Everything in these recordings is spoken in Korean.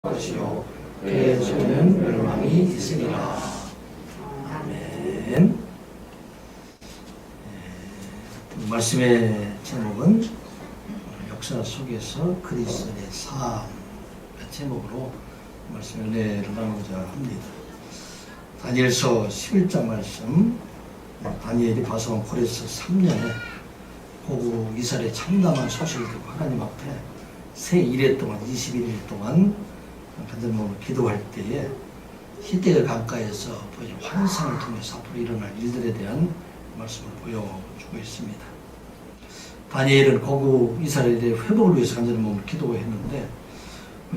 것이요 그의 전에는 멸망이 있으리라. 아멘. 말씀의 제목은 역사 속에서 그리스도의 삶 제목으로 말씀 은혜를 나누고자 합니다. 다니엘서 11장 말씀, 다니엘이 바사온 고레스 3년에 고국 이스라엘의 참담한 소식을 듣고 하나님 앞에 새 1회 동안 21일 동안 간절함으로 기도할 때에 히데가 강가에서 보여준 환상을 통해서 앞으로 일어날 일들에 대한 말씀을 보여주고 있습니다. 다니엘은 고국 이스라엘의 회복을 위해서 간절함으로 기도했는데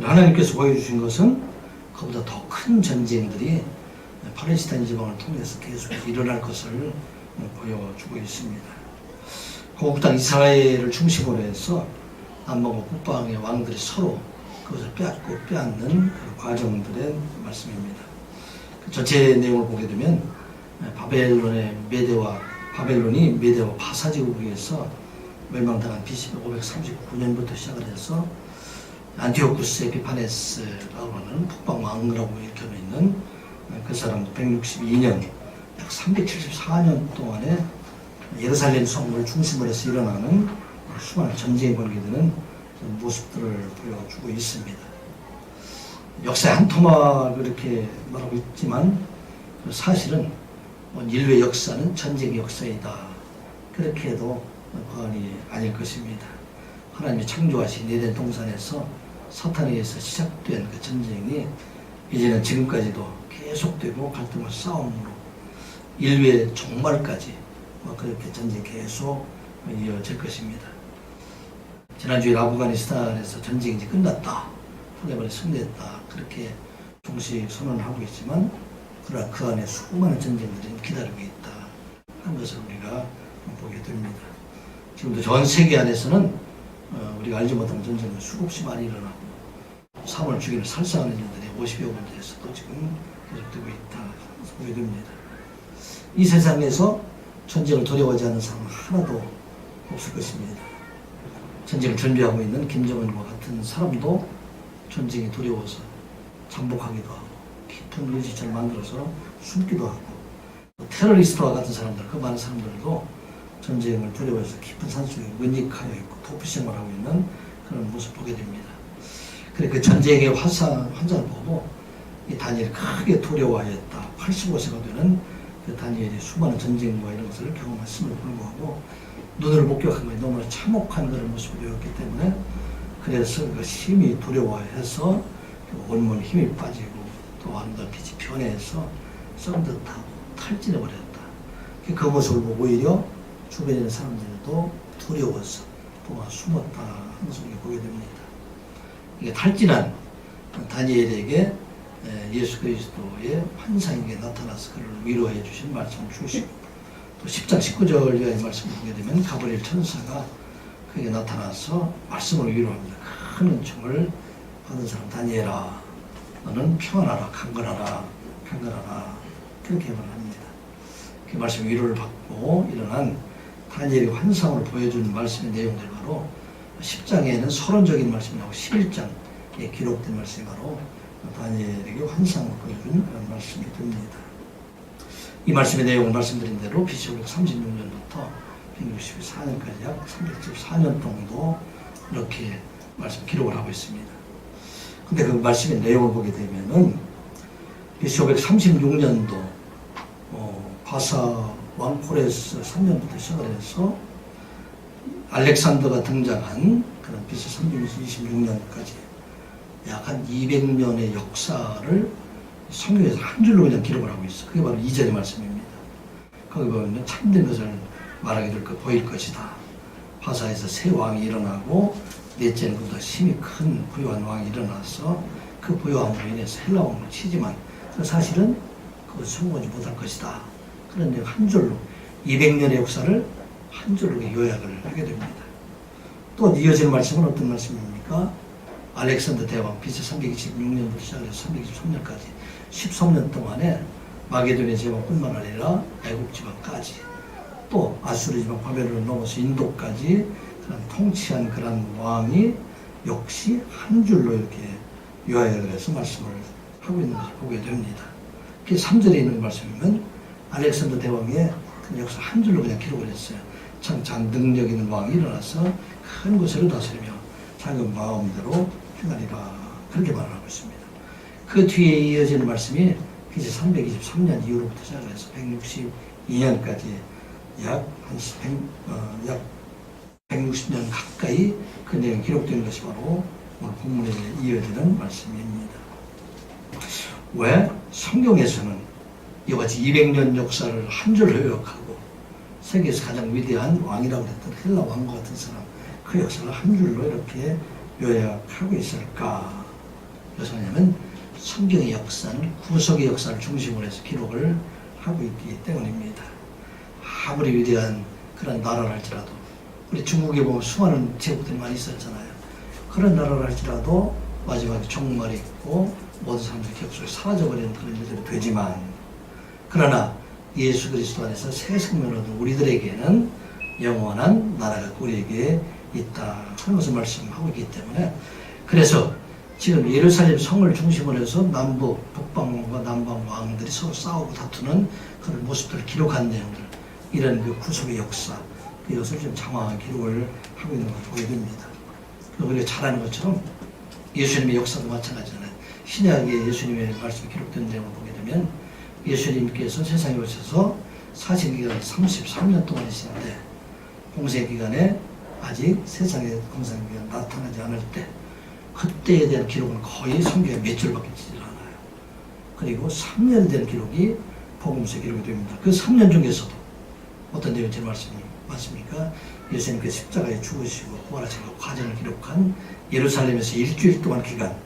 하나님께서 보여주신 것은 그보다 더 큰 전쟁들이 팔레스타인 지방을 통해서 계속 일어날 것을 보여주고 있습니다. 고국 땅 이스라엘을 중심으로 해서 남북 북방의 왕들이 서로 그것을 빼앗고 빼앗는 그 과정들의 말씀입니다. 그 전체 내용을 보게 되면 바벨론이 메대와 파사제국에서 멸망당한 BC 539년부터 시작을 해서 안티오쿠스 에피파네스라고 하는 북방 왕이라고 일컬어 있는 그 사람 162년, 약 374년 동안에 예루살렘 성문을 중심으로 해서 일어나는 수많은 전쟁이 벌게 되는 모습들을 보여주고 있습니다. 역사의 한 토막 그렇게 말하고 있지만 사실은 인류의 역사는 전쟁의 역사이다. 그렇게 해도 과언이 아닐 것입니다. 하나님이 창조하신 에덴 동산에서 사탄에 의해서 시작된 그 전쟁이 이제는 지금까지도 계속되고 갈등과 싸움으로 인류의 종말까지 그렇게 전쟁이 계속 이어질 것입니다. 지난주에 아프가니스탄에서 전쟁이 이제 끝났다. 탈레반이 승리했다. 그렇게 종식 선언을 하고 있지만 그러나 그 안에 수많은 전쟁들이 기다리고 있다 하는 것을 우리가 보게 됩니다. 지금도 전 세계 안에서는 우리가 알지 못하는 전쟁은 수없이 많이 일어나고 사람을 죽이는 살상하는 일들이 50여 군데에서도 지금 계속되고 있다 보게 됩니다. 이 세상에서 전쟁을 두려워하지 않는 사람은 하나도 없을 것입니다. 전쟁을 준비하고 있는 김정은과 같은 사람도 전쟁이 두려워서 잠복하기도 하고 깊은 의지처럼 만들어서 숨기도 하고 테러리스트와 같은 사람들, 그 많은 사람들도 전쟁을 두려워해서 깊은 산속에 은닉하여 있고 도피 생활하고 있는 그런 모습을 보게 됩니다. 그래 그 전쟁의 환상을 보고 이 다니엘이 크게 두려워하였다. 85세가 되는 그 다니엘이 수많은 전쟁과 이런 것을 경험했음을 불구하고 눈으로 목격한 것이 너무나 참혹한 그런 모습을 보였기 때문에 그래서 그 심히 두려워해서 온몸에 힘이 빠지고 또 아름다운 빛이 변해서 썩은 듯하고 탈진해버렸다. 그 모습을 보고 오히려 주변에 있는 사람들도 두려워서 도망 숨었다 하는 것을 보게 됩니다. 이게 탈진한 다니엘에게 예수 그리스도의 환상에게 나타나서 그를 위로해 주신 말씀을 주시고 또 10장 19절 이하의 말씀을 보게 되면 가브리엘 천사가 그에게 나타나서 말씀을 위로합니다. 큰 은총을 받은 사람 다니엘아, 너는 평안하라, 강건하라, 그렇게 말합니다. 그 말씀 위로를 받고 일어난 다니엘이 환상으로 보여준 말씀의 내용들 바로 10장에는 서론적인 말씀이 나오고 11장에 기록된 말씀이 바로 다니엘에게 환상으로 보여준 그런 말씀이 됩니다. 이 말씀의 내용을 말씀드린 대로 BC 536년부터 164년까지 약 374년 정도 이렇게 말씀 기록을 하고 있습니다. 근데 그 말씀의 내용을 보게 되면은 BC 536년도 바사 왕 코레스 3년부터 시작을 해서 알렉산더가 등장한 그런 BC 326년까지 약 한 200년의 역사를 성경에서 한 줄로 그냥 기록을 하고 있어. 그게 바로 2절의 말씀입니다. 거기 보면 참된 것을 말하게 될 것 보일 것이다. 바사에서 새 왕이 일어나고 넷째는 그보다 힘이 큰 부유한 왕이 일어나서 그 부유함으로 인해서 헬라 왕을 치지만 사실은 그것을 성공하지 못할 것이다. 그런 한 줄로 200년의 역사를 한 줄로 요약을 하게 됩니다. 또 이어지는 말씀은 어떤 말씀입니까? 알렉산더 대왕 BC 326년부터 시작해서 323년까지 13년 동안에 마게도니아 제국뿐만 아니라 애국 지방까지 또 아수르 지방 바벨론을 넘어서 인도까지 통치한 그런 왕이 역시 한 줄로 이렇게 요하야서 말씀을 하고 있는 것을 보게 됩니다. 3절에 있는 말씀이면 알렉산더 대왕의 그 역사 한 줄로 그냥 기록을 했어요. 참 장능력 있는 왕이 일어나서 큰 곳을 다스리며 자기 마음대로 행하리라, 그렇게 말을 하고 있습니다. 그 뒤에 이어지는 말씀이 이제 323년 이후로부터 시작해서 162년까지 약 160년 가까이 그 내용이 기록되는 것이 바로 오늘 본문에 이어지는 말씀입니다. 왜? 성경에서는 이와 같이 200년 역사를 한 줄 요약하고 세계에서 가장 위대한 왕이라고 했던 헬라 왕과 같은 사람, 그 역사를 한 줄로 이렇게 요약하고 있을까? 그래서 뭐냐면 성경의 역사는 구속의 역사를 중심으로 해서 기록을 하고 있기 때문입니다. 아무리 위대한 그런 나라를 할지라도, 우리 중국에 보면 수많은 제국들이 많이 있었잖아요. 그런 나라를 할지라도 마지막에 종말이 있고 모든 사람들이 기억 속에 사라져버리는 그런 일들이 되지만, 그러나 예수 그리스도 안에서 새 생명을 얻은 우리들에게는 영원한 나라가 우리에게 있다 하는 것을 말씀하고 있기 때문에, 그래서 지금 예루살렘 성을 중심으로 해서 남북 북방왕과 남방왕들이 서로 싸우고 다투는 그런 모습들을 기록한 내용들, 이런 그 구속의 역사, 이것을 좀 장황한 기록을 하고 있는 것을 보게 됩니다. 우리가 잘 아는 것처럼 예수님의 역사도 마찬가지잖아요. 신약에 예수님의 말씀이 기록된 내용을 보게 되면 예수님께서 세상에 오셔서 사신기간 33년 동안이시는데, 공생기간에 아직 세상에 공생기간 나타나지 않을 때, 그때에 대한 기록은 거의 성경에 몇 줄밖에 되지 않아요. 그리고 3년에 대한 기록이 복음서에 기록이 됩니다. 그 3년 중에서도 어떤 내용이 제일 맞습니까? 예수님께서 십자가에 죽으시고 부활하신 그 과정을 기록한 예루살렘에서 일주일 동안 기간,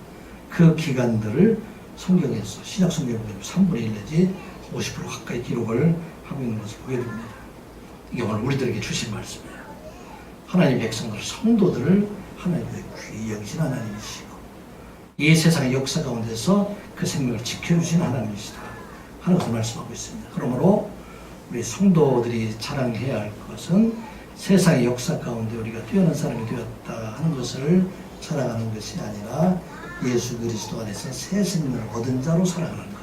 그 기간들을 성경에서, 신약 성경에 보면 3분의 1 내지 50% 가까이 기록을 하고 있는 것을 보게 됩니다. 이게 오늘 우리들에게 주신 말씀이에요. 하나님의 백성들, 성도들을 하나님의 귀히 여기신 하나님이시고, 이 세상의 역사 가운데서 그 생명을 지켜주신 하나님이시다 하는 것을 말씀하고 있습니다. 그러므로 우리 성도들이 자랑해야 할 것은 세상의 역사 가운데 우리가 뛰어난 사람이 되었다 하는 것을 자랑하는 것이 아니라 예수 그리스도 안에서 새 생명을 얻은 자로 살아가는 것,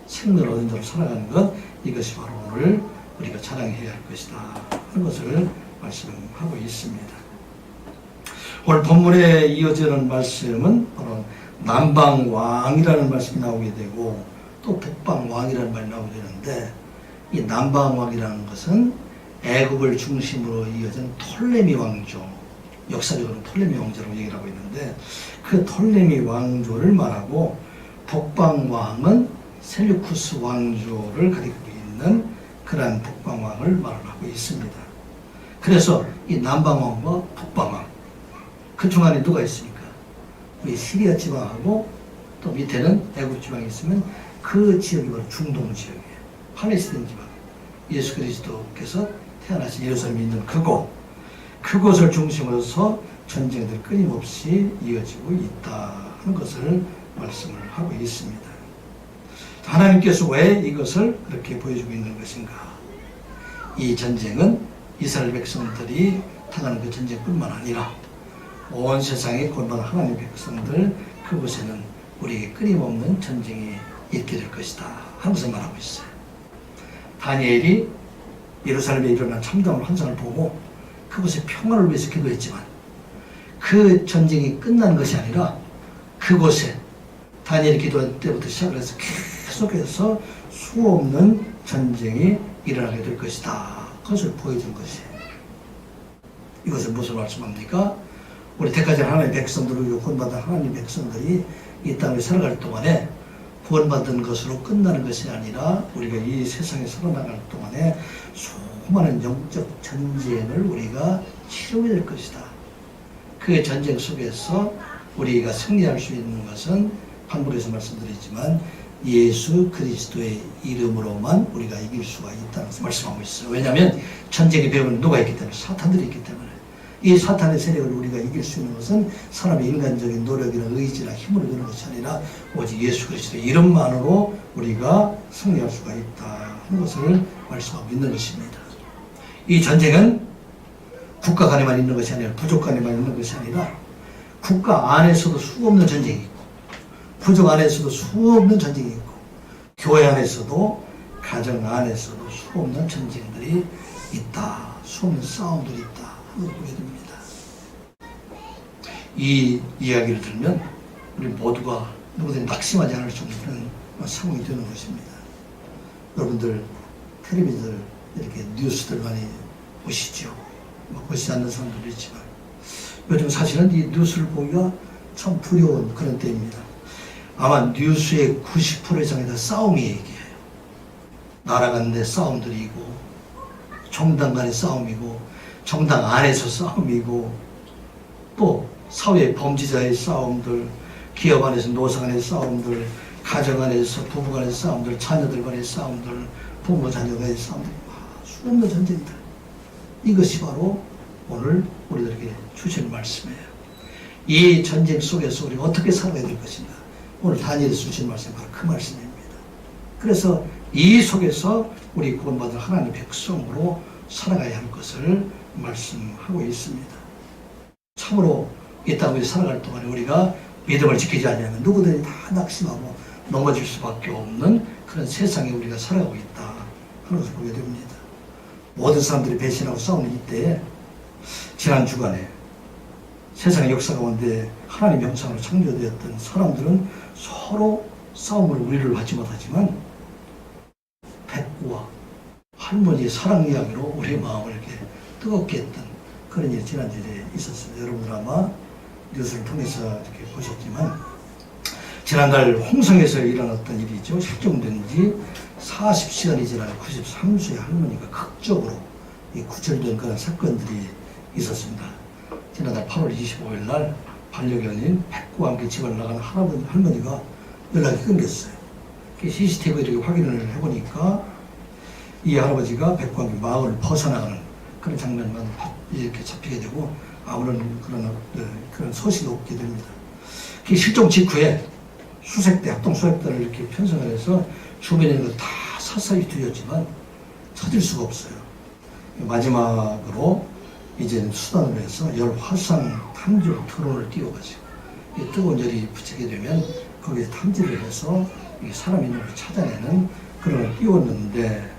생명을 얻은 자로 살아가는 것, 이것이 바로 오늘 우리가 자랑해야 할 것이다 하는 것을 말씀하고 있습니다. 오늘 본문에 이어지는 말씀은 바로 남방왕이라는 말씀이 나오게 되고, 또 북방왕이라는 말이 나오게 되는데, 이 남방왕이라는 것은 애굽을 중심으로 이어진 톨레미 왕조, 역사적으로 톨레미 왕조라고 얘기를 하고 있는데, 그 톨레미 왕조를 말하고, 북방왕은 셀루쿠스 왕조를 가리키고 있는 그러한 북방왕을 말을 하고 있습니다. 그래서 이 남방왕과 북방왕, 그 중간에 누가 있습니까? 우리 시리아 지방하고 또 밑에는 애굽 지방이 있으면 그 지역이 바로 중동 지역이에요. 팔레스타인 지방. 예수 그리스도께서 태어나신 예루살렘이 있는 그곳을 중심으로 해서 전쟁들이 끊임없이 이어지고 있다 하는 것을 말씀을 하고 있습니다. 하나님께서 왜 이것을 그렇게 보여주고 있는 것인가? 이 전쟁은 이스라엘 백성들이 당하는 그 전쟁뿐만 아니라 온 세상에 권방한 하나님의 백성들, 그곳에는 우리에게 끊임없는 전쟁이 있게 될 것이다 하는 것을 말하고 있어요. 다니엘이 예루살렘에 일어난 참담한 환상을 보고 그곳의 평화를 위해서 기도했지만, 그 전쟁이 끝나는 것이 아니라 그곳에 다니엘이 기도할 때부터 시작을 해서 계속해서 수없는 전쟁이 일어나게 될 것이다, 그것을 보여준 것이에요. 이것을 무슨 말씀합니까? 우리 택하신 하나님의 백성들을 구원받은 하나님의 백성들이 이 땅을 살아갈 동안에 구원받은 것으로 끝나는 것이 아니라 우리가 이 세상에 살아나갈 동안에 수많은 영적 전쟁을 우리가 치르게 될 것이다. 그 전쟁 속에서 우리가 승리할 수 있는 것은 반복해서 말씀드리지만 예수 그리스도의 이름으로만 우리가 이길 수가 있다는 것을 말씀하고 있어요. 왜냐하면 전쟁의 배후에는 누가 있기 때문에? 사탄들이 있기 때문에. 이 사탄의 세력을 우리가 이길 수 있는 것은 사람의 인간적인 노력이나 의지나 힘으로 되는 것이 아니라 오직 예수 그리스도의 이름만으로 우리가 승리할 수가 있다 하는 것을 말씀하고 있는 것입니다. 이 전쟁은 국가 간에만 있는 것이 아니라 부족 간에만 있는 것이 아니라 국가 안에서도 수없는 전쟁이 있고 부족 안에서도 수없는 전쟁이 있고, 교회 안에서도, 가정 안에서도 수없는 전쟁들이 있다. 수없는 싸움들이 있다. 하고 보게 됩니다. 이 이야기를 들으면 우리 모두가 누구든지 낙심하지 않을 수 없는 그런 상황이 되는 것입니다. 여러분들 텔레비전 이렇게 뉴스들 많이 보시죠. 보시지 않는 사람들도 있지만 요즘 사실은 이 뉴스를 보기가 참 두려운 그런 때입니다. 아마 뉴스의 90% 이상이 다 싸움이 얘기해요. 나라 간의 싸움들이고, 정당 간의 싸움이고, 정당 안에서 싸움이고, 또 사회 범죄자의 싸움들, 기업 안에서 노사 간의 싸움들, 가정 안에서 부부 간의 싸움들, 자녀들 간의 싸움들, 부모 자녀 간의 싸움들, 수없는 전쟁들. 이것이 바로 오늘 우리들에게 주신 말씀이에요. 이 전쟁 속에서 우리가 어떻게 살아야 될 것인가. 오늘 다니엘이 주신 말씀이 바로 그 말씀입니다. 그래서 이 속에서 우리 구원받은 하나님의 백성으로 살아가야 할 것을 말씀하고 있습니다. 참으로 이 땅에 살아갈 동안에 우리가 믿음을 지키지 않으면 누구든지 다 낙심하고 넘어질 수밖에 없는 그런 세상에 우리가 살아가고 있다 하는 것을 보게 됩니다. 모든 사람들이 배신하고 싸우는 이때에 지난 주간에 세상의 역사 가운데 하나님의 형상으로 창조되었던 사람들은 서로 싸움을 우리를 받지 못하지만 백구와 할머니의 사랑 이야기로 우리의 마음을 이렇게 뜨겁게 했던 그런 일이 지난주에 있었습니다. 여러분들 아마 뉴스를 통해서 이렇게 보셨지만 지난달 홍성에서 일어났던 일이죠. 실종된 지 40시간이 지난 93세의 할머니가 극적으로 구출된 그런 사건들이 있었습니다. 지난달 8월 25일 날 반려견인 백구와 함께 집을 나간 할머니가 연락이 끊겼어요. CCTV 이렇게 확인을 해보니까 이 할아버지가 백구와 함께 마을을 벗어나가는 그런 장면만 이렇게 잡히게 되고 아무런 그런 소식이 없게 됩니다. 그 실종 직후에 수색대, 합동 수색대를 이렇게 편성을 해서 주변에 있는 거 다 사사히 뒤졌지만 찾을 수가 없어요. 마지막으로 이제 수단으로 해서 열 화상 탐지 드론을 띄워가지고 이 뜨거운 열이 붙이게 되면 거기에 탐지를 해서 사람 있는 걸 찾아내는 그런 걸 띄웠는데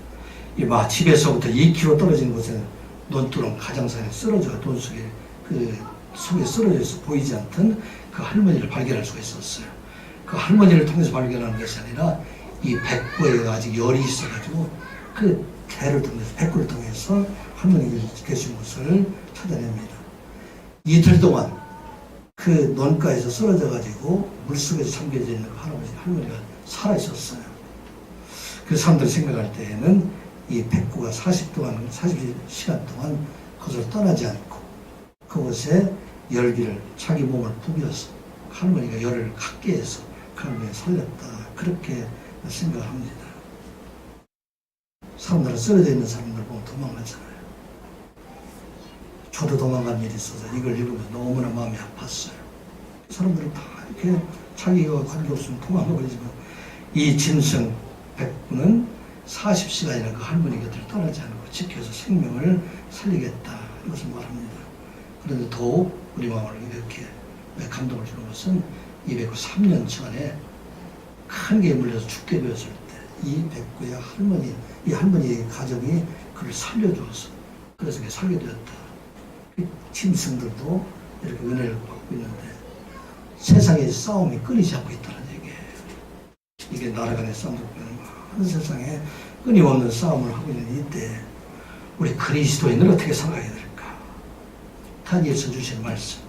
집에서부터 2km 떨어진 곳에 논두렁 가장산에 쓰러져 돈 속에 그 속에 쓰러져서 보이지 않던 그 할머니를 발견할 수가 있었어요. 그 할머니를 통해서 발견하는 것이 아니라 이 백구에 아직 열이 있어가지고 그 개를 통해서 백구를 통해서 할머니가 계신 곳을 찾아냅니다. 이틀 동안 그 논가에서 쓰러져가지고 물속에서 잠겨져 있는 그 할머니가 살아있었어요. 그 사람들이 생각할 때에는 이 백구가 40시간 동안 그것을 떠나지 않고 그곳에 열기를 자기 몸을 부벼서 할머니가 열을 갖게 해서 그 할머니를 살렸다. 그렇게 생각을 합니다. 사람들은 쓰러져 있는 사람들 보면 도망가잖아요. 저도 도망간 일이 있어서 이걸 읽으면서 너무나 마음이 아팠어요. 사람들은 다 이렇게 자기가 관계없으면 도망가버리지만 이 짐승 백구는 40시간이나 그 할머니 곁을 떠나지 않고 지켜서 생명을 살리겠다 이것을 말합니다. 그런데 더욱 우리 마음을 이렇게 감동을 주는 것은 203년 전에 큰 개에 물려서 죽게 되었을 때 이 백구의 할머니, 이 할머니의 가정이 그를 살려주어서 그래서 그게 살게 되었다. 짐승들도 이렇게 은혜를 받고 있는데 세상의 싸움이 끊이지 않고 있다는 얘기예요. 이게 나라 간의 싸움도 많은 세상에 끊임없는 싸움을 하고 있는 이때 우리 그리스도인은 어떻게 살아가야 될까? 다니엘서 주신 말씀,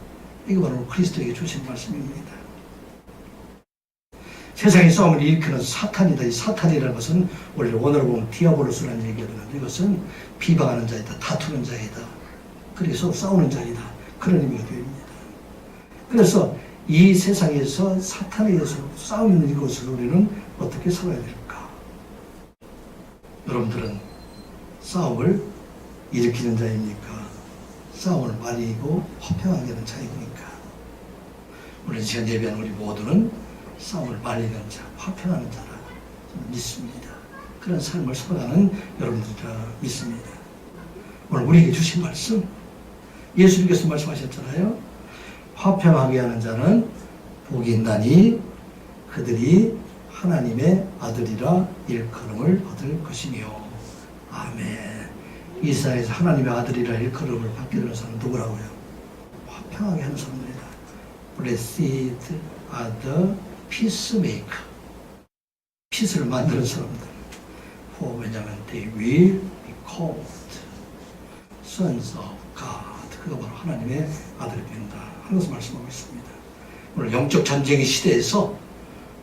이게 바로 그리스도에게 주신 말씀입니다. 세상의 싸움을 일으키는 사탄이다. 이 사탄이라는 것은 원래 원어로 보면 디아볼로스라는 얘기가 되는데 이것은 비방하는 자이다, 다투는 자이다, 그래서 싸우는 자이다, 그런 의미가 됩니다. 그래서 이 세상에서 사탄에 의해서 싸우는 이것을 우리는 어떻게 살아야 될까? 여러분들은 싸움을 일으키는 자입니까? 싸움을 말리고 화평하게 하는 자입니까? 오늘 시간 예배한 우리 모두는 싸움을 말리는 자, 화평하는 자라 저는 믿습니다. 그런 삶을 살아가는 여러분들이라 믿습니다. 오늘 우리에게 주신 말씀, 예수님께서 말씀하셨잖아요. 화평하게 하는 자는 복이 있나니 그들이 하나님의 아들이라 일컬음을 얻을 것이며. 아멘. 이스라엘에서 하나님의 아들이라 일컬음을 받게 되는 사람은 누구라고요? 화평하게 하는 사람들이다. Blessed are the peacemaker. 피스를 만드는 사람들. 왜냐하면 they will be called sons of God. 그가 바로 하나님의 아들이 된다 하는 것을 말씀하고 있습니다. 오늘 영적 전쟁의 시대에서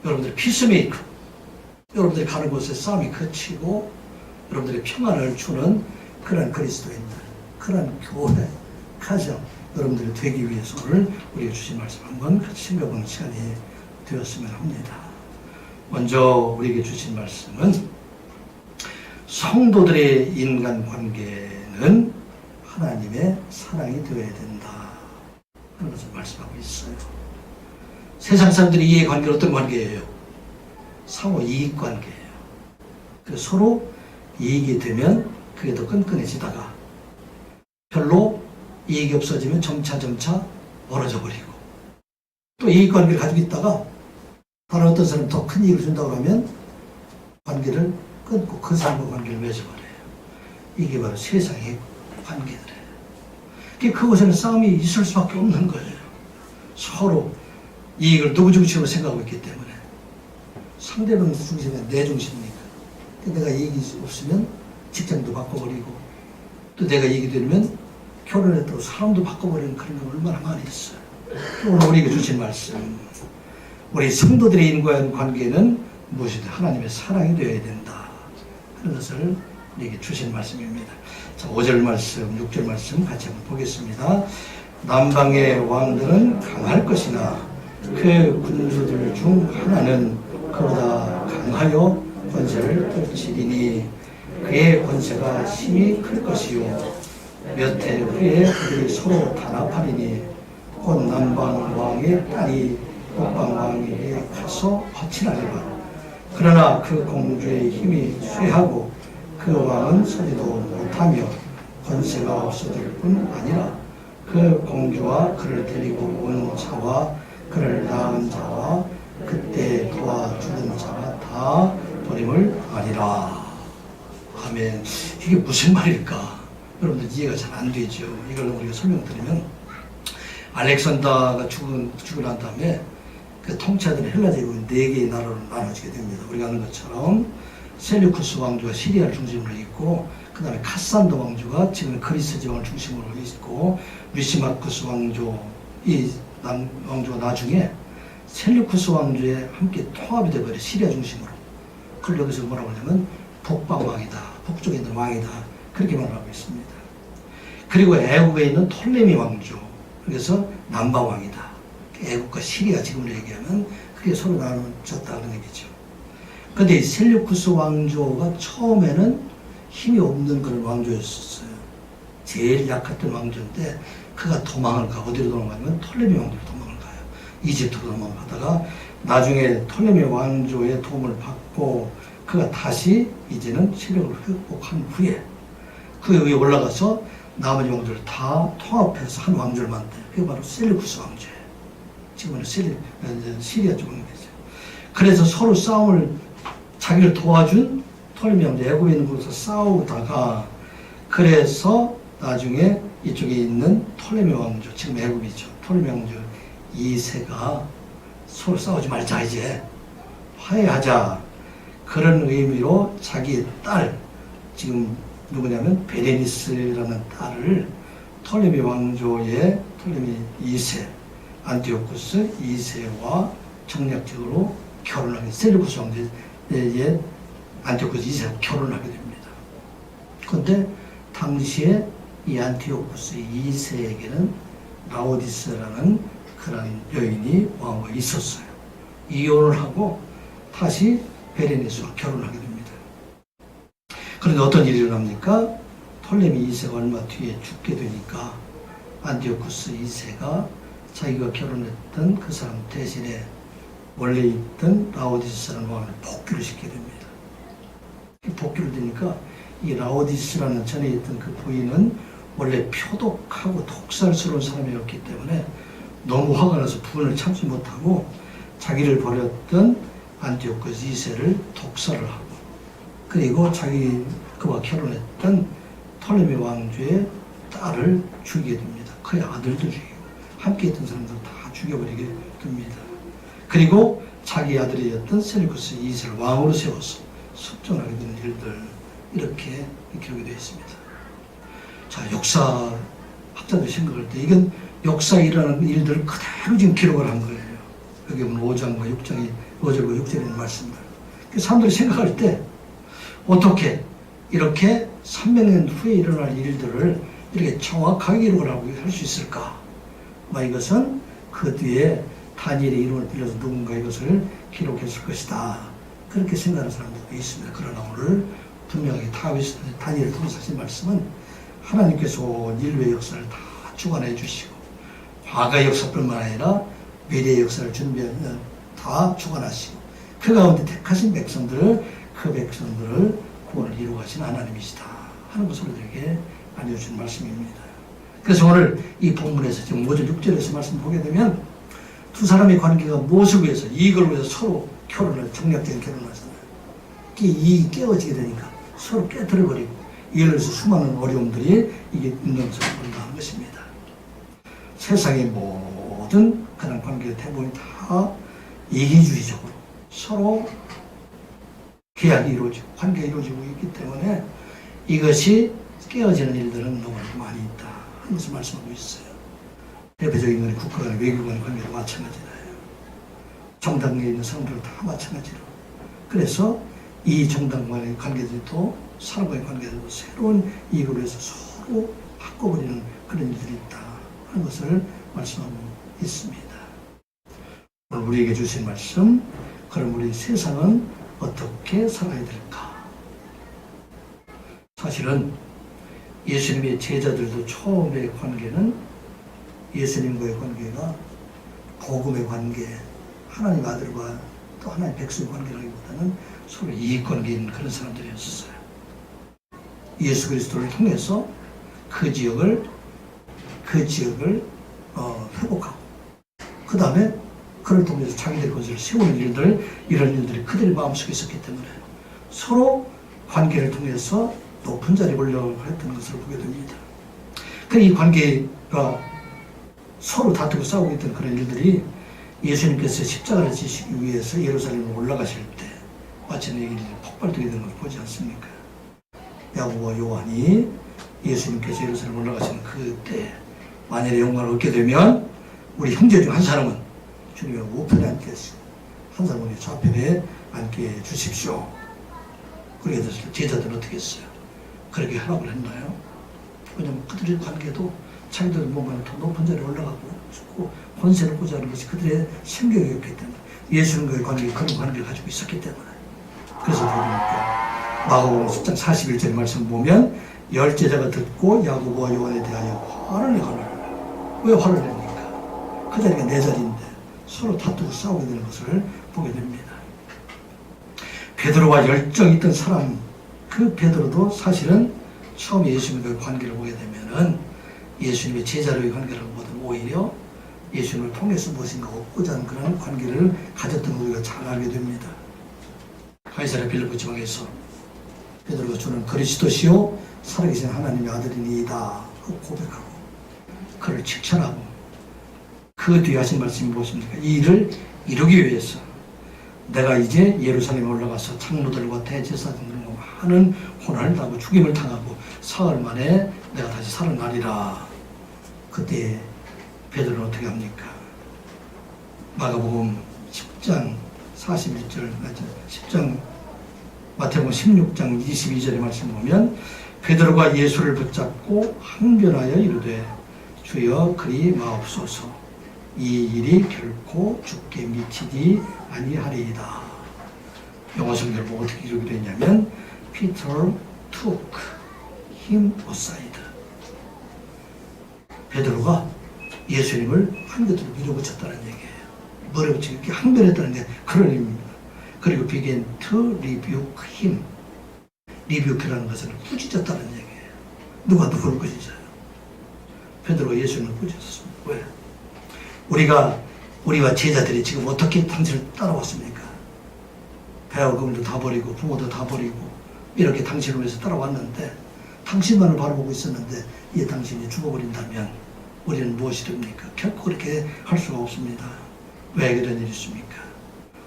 여러분들이 피스메이커, 여러분들이 가는 곳에 싸움이 그치고 여러분들이 평안을 주는 그런 그리스도인들, 그런 교회, 가정, 여러분들이 되기 위해서 오늘 우리가 주신 말씀 한번 같이 생각하는 시간이 되었으면 합니다. 먼저 우리에게 주신 말씀은 성도들의 인간관계는 하나님의 사랑이 되어야 된다 하는 것을 말씀하고 있어요. 세상 사람들이 이해관계는 어떤 관계예요? 상호 이익관계예요. 서로 이익이 되면 그게 더 끈끈해지다가 별로 이익이 없어지면 점차 멀어져 버리고, 또 이익관계를 가지고 있다가 다른 어떤 사람이 더 큰 이익을 준다고 하면 관계를 끊고 그 사람과 관계를 맺어버려요. 이게 바로 세상의 관계들이에요. 그곳에는 싸움이 있을 수밖에 없는 거예요. 서로 이익을 누구 중심으로 생각하고 있기 때문에. 상대방 중심이 내 중심이니까. 내가 이익이 없으면 직장도 바꿔버리고, 또 내가 이익이 되면 결혼했다고 사람도 바꿔버리는 그런 게 얼마나 많이 있어요. 오늘 우리에게 주신 말씀, 우리 성도들의 인과의 관계는 무엇이든 하나님의 사랑이 되어야 된다 하는 것을 우리에게 주신 말씀입니다. 자, 5절 말씀, 6절 말씀 같이 한번 보겠습니다. 남방의 왕들은 강할 것이나 그 군주들 중 하나는 그보다 강하여 권세를 펼치리니 그의 권세가 심히 클 것이요 몇 해 후에 그들이 서로 단합하리니 곧 남방 왕의 딸이 북방 왕에게 가서 거칠하리라. 그러나 그 공주의 힘이 쇠하고 그 왕은 서지도 못하며 권세가 없어질 뿐 아니라 그 공주와 그를 데리고 온 자와 그를 낳은 자와 그때 도와주는 자가 다 버림을 아니라. 아멘. 이게 무슨 말일까? 여러분들 이해가 잘 안 되죠. 이걸 우리가 설명드리면, 알렉산더가 죽고 난 다음에 그 통치하던 헬라 제국은 4개의 나라로 나눠지게 됩니다. 우리가 아는 것처럼 셀류쿠스 왕조가 시리아를 중심으로 있고, 그 다음에 카산도 왕조가 지금 그리스 지방을 중심으로 있고, 위시마쿠스 왕조, 이 왕조가 나중에 셀류쿠스 왕조에 함께 통합이 되어버려. 시리아 중심으로. 그걸 여기서 뭐라고 하냐면 북방왕이다, 북쪽에 있는 왕이다, 그렇게 말하고 있습니다. 그리고 애국에 있는 톨레미 왕조, 그래서 남방왕이다. 애국과 시리아 지금으로 얘기하면 그게 서로 나눠졌다는 얘기죠. 근데 이 셀류쿠스 왕조가 처음에는 힘이 없는 그런 왕조였었어요. 제일 약했던 왕조인데 그가 도망을 가. 어디로 도망가냐면 톨레미 왕조로 도망을 가요. 이집트로 도망가다가 나중에 톨레미 왕조의 도움을 받고 그가 다시 이제는 세력을 회복한 후에 그 위에 올라가서 나머지 왕조를 다 통합해서 한 왕조를 만들어요. 그게 바로 셀류쿠스 왕조예요. 지금은 시리아 쪽은 되죠. 그래서 서로 싸움을, 자기를 도와준 톨레미 왕조, 애굽에 있는 곳에서 싸우다가, 그래서 나중에 이쪽에 있는 톨레미 왕조, 지금 애굽이죠. 톨레미 왕조 2세가 서로 싸우지 말자, 이제 화해하자, 그런 의미로 자기의 딸, 지금 누구냐면 베레니스라는 딸을 톨레미 왕조의 톨레미 2세, 안티오쿠스 2세와 정략적으로 결혼하게, 셀류쿠스 왕조의 안티오쿠스 2세와 결혼하게 됩니다. 그런데 당시에 이 안티오쿠스 2세에게는 라오디스라는 그런 여인이 왕후가 있었어요. 이혼을 하고 다시 베레니스와 결혼하게 됩니다. 그런데 어떤 일이 일어납니까? 톨레미 2세가 얼마 뒤에 죽게 되니까 안티오쿠스 2세가 자기가 결혼했던 그 사람 대신에 원래 있던 라오디스라는 왕을 복귀를 시키게 됩니다. 복귀를 되니까 이 라오디스라는 전에 있던 그 부인은 원래 표독하고 독살스러운 사람이었기 때문에 너무 화가 나서 분을 참지 못하고 자기를 버렸던 안티오코스 2세를 독살을 하고, 그리고 그와 결혼했던 토레미 왕조의 딸을 죽이게 됩니다. 그의 아들도 죽이고 함께 있던 사람들 다 죽여버리게 됩니다. 그리고 자기 아들이었던 셀루쿠스 2세를 왕으로 세워서 숙종하게 되는 일들, 이렇게 기록이 되어 있습니다. 자, 역사 학자들이 생각할 때 이건 역사에 일어나는 일들을 그대로 지금 기록을 한 거예요. 여기 보면 5절과 6절에 있는 말씀들. 사람들이 생각할 때 어떻게 이렇게 300년 후에 일어날 일들을 이렇게 정확하게 기록을 하고 할 수 있을까? 이것은 그 뒤에 다니엘의 이름을 빌려서 누군가 이것을 기록했을 것이다. 그렇게 생각하는 사람들도 있습니다. 그러나 오늘 분명하게 다니엘을 통해서 하신 말씀은 하나님께서 인류의 역사를 다 주관해 주시고 과거의 역사뿐만 아니라 미래의 역사를 다 주관하시고 그 가운데 택하신 백성들을 구원을 이루어 가신 하나님이시다 하는 것을 우리에게 알려주신 말씀입니다. 그래서 오늘 이 본문에서 지금 5절 6절에서 말씀 보게 되면 두 사람의 관계가 무엇을 위해서, 이익을 위해서 서로 정략적인 결혼을 하잖아요. 이 깨어지게 되니까 서로 깨트려버리고 이를 위해서 수많은 어려움들이 이게 있는 것을 본다는 것입니다. 세상의 모든 그런 관계의 대부분이 다 이기주의적으로 서로 계약이 이루어지고 관계가 이루어지고 있기 때문에 이것이 깨어지는 일들은 너무나 많이 있다 하는 것을 말씀하고 있어요. 대표적인 건 국가 간의 외교 간의 관계도 마찬가지예요. 정당 내에 있는 사람들도 다 마찬가지로. 그래서 이 정당 간의 관계들도 사람과의 관계들도 새로운 이익을 위해서 서로 바꿔버리는 그런 일들이 있다 하는 것을 말씀하고 있습니다. 오늘 우리에게 주신 말씀, 그럼 우리 세상은 어떻게 살아야 될까? 사실은 예수님의 제자들도 처음의 관계는 예수님과의 관계가 복음의 관계, 하나님 아들과 또 하나님 백성의 관계라기보다는 서로 이익관계인 그런 사람들이었어요. 예수 그리스도를 통해서 그 지역을 회복하고 그 다음에 그를 통해서 자기들 것을 세우는 일들, 이런 일들이 그들의 마음속에 있었기 때문에 서로 관계를 통해서 높은 자리에 올려고 했던 것을 보게 됩니다. 이 관계가 서로 다투고 싸우고 있던 그런 일들이 예수님께서 십자가를 지시기 위해서 예루살렘에 올라가실 때 마치 내게 폭발되게 되는 걸 보지 않습니까? 야고보와 요한이 예수님께서 예루살렘에 올라가시는 그때 만일에 영광을 얻게 되면 우리 형제 중 한 사람은 주님의 우편에 앉게 하시고 한 사람은 좌편에 앉게 주십시오. 그렇게 됐을 때 제자들은 어떻게 했어요? 그렇게 하라고 했나요? 왜냐하면 그들의 관계도 자기들 몸만에 더 높은 자리에 올라가고 싶고 권세를 고자하는 것이 그들의 생각이었기 때문에 예수님과의 관계, 그런 관계를 가지고 있었기 때문에. 그래서 보니까 마가복음 10장 41절 말씀 보면 열제자가 듣고 야고보와 요한에 대하여 화를 내거늘. 왜 화를 냅니까? 그 자리가 내 자리인데 서로 다투고 싸우게 되는 것을 보게 됩니다. 베드로와 열정이 있던 사람, 그 베드로도 사실은 처음 예수님과의 관계를 보게 되면은 예수님의 제자로의 관계를 보든 오히려 예수님을 통해서 무엇인가 얻고자 하는 그런 관계를 가졌던 우리가 잘 알게 됩니다. 가이사랴 빌립보 지방에서 베드로가 주는 그리스도시요 살아계신 하나님의 아들이니이다 고백하고 그를 칭찬하고 그 뒤에 하신 말씀이 무엇입니까? 이 일을 이루기 위해서 내가 이제 예루살렘에 올라가서 장로들과 대제사장들과 많은 고난을 당하고 죽임을 당하고 사흘 만에 내가 다시 살아나리라. 그때 베드로는 어떻게 합니까? 마가복음 10장 41절, 10장 마태복음 16장 22절의 말씀 보면 베드로가 예수를 붙잡고 항변하여 이르되 주여 그리 마옵소서 이 일이 결코 죽게 미치지 아니하리이다. 영어 성경을 보고 어떻게 기록이 되냐면 Peter took him aside. 베드로가 예수님을 한 곁으로 밀어붙였다는 얘기예요. 밀어붙이고 이렇게 항변했다는 게 그런 의미입니다. 그리고 began to rebuke him. rebuke라는 것은 꾸짖었다는 얘기예요. 누가 누구를 꾸짖어요? 베드로가 예수님을 꾸짖었습니다. 왜? 우리가 우리와 제자들이 지금 어떻게 당신을 따라왔습니까? 배와 그물도 다 버리고 부모도 다 버리고 이렇게 당신을 위해서 따라왔는데 당신만을 바라보고 있었는데 이 당신이 죽어버린다면 우리는 무엇이 됩니까? 결코 그렇게 할 수가 없습니다. 왜 그런 일이 있습니까?